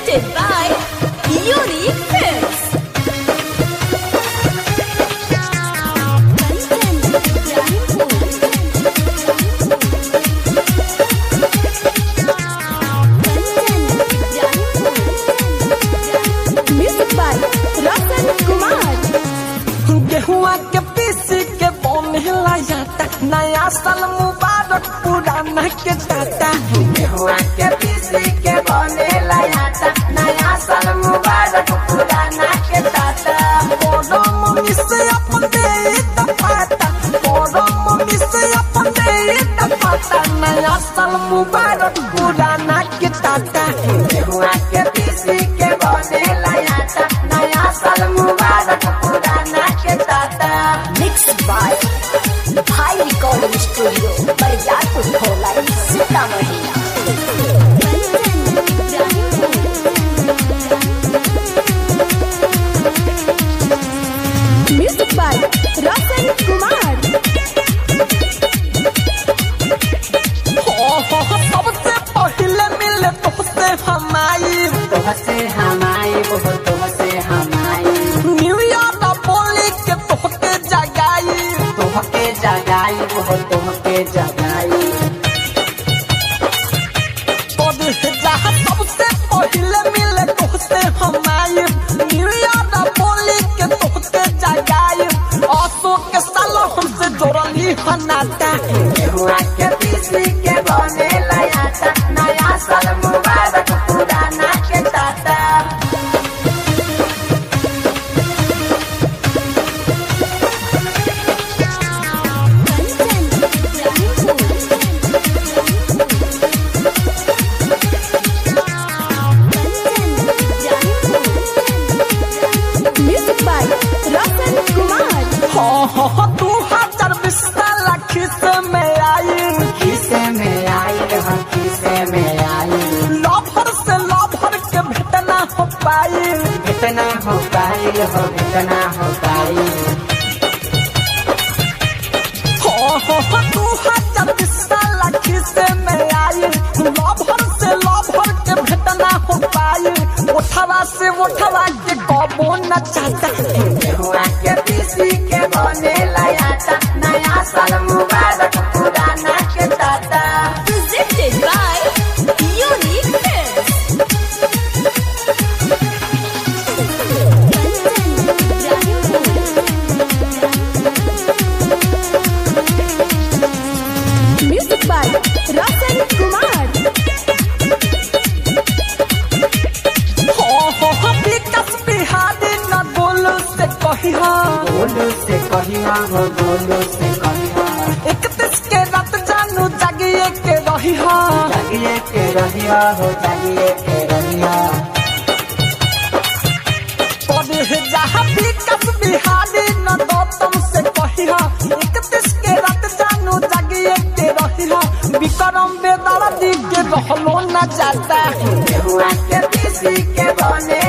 Presented by Unique Films. Music by Ratan Kumar. गेहुआ के पीसी के बनेला जाता नया साल मुबारक पुराना के जाता। गेहुआ के पीसी के बनेला जाता नया साल मुबारक पुराना के जाता। बोलो मम्मी से अपने दफाता, बोलो मम्मी से अपने दफाता नया साल मुबारक पुराना के जाता। गेहुआ के पीसी के बनेला जाता नया साल मुबारक पुराना के जाता। Mixed by Bhai Recording Studio, Bariatpur Bholai, Sitamarhi. Music by Ratan Kumar. सबसे पहले मिले तुमसे हमारी, तुमसे हमारी वो तुमसे हमारी। न्यू ईयर बोली के तुमके जगाई, तुमके जगाई वो तुमके जगाई। जहाँ सबसे पहले मिले तुमसे हमारी, न्यू ईयर बोली के तुमके जगाई। अशोक के साल हमसे जोड़ली हनाता। गेहुआ के पीसी के बनेला जाता नया साल मुबारक पुराना के जाता। Music by Ratan Kumar. 2020 lakh से में आई, खिसे में आई हो खिसे में आई। लभर से लभर के भेटना हो पाई। इतना हो पाई हो इतना हो पाई। 2020 लाख से में आई, लभर से लभर के भेटना हो पाई। उठवा से उठवा के कबो न चाहता। गेहुआ के पीसी के बनेला जाता नया साल मुबारक पुराना के जाता। Presented by Unique Films. Music by Ratan Kumar. विकास बिहारी न बोलो से कहिया, बोलो से कहिया हो बोलो से कहिया। 31 के रात जानू जागिए के रहिया। जागिए के रहिया हो जागिए के रहिया। जहाँ विकास बिहारी न दो तुमसे कहिया, 31 के रात जानू जागिए के रहिया। विक्रम बेदर्दी के रहलो न जाता। गेहुआ के पीसी के बने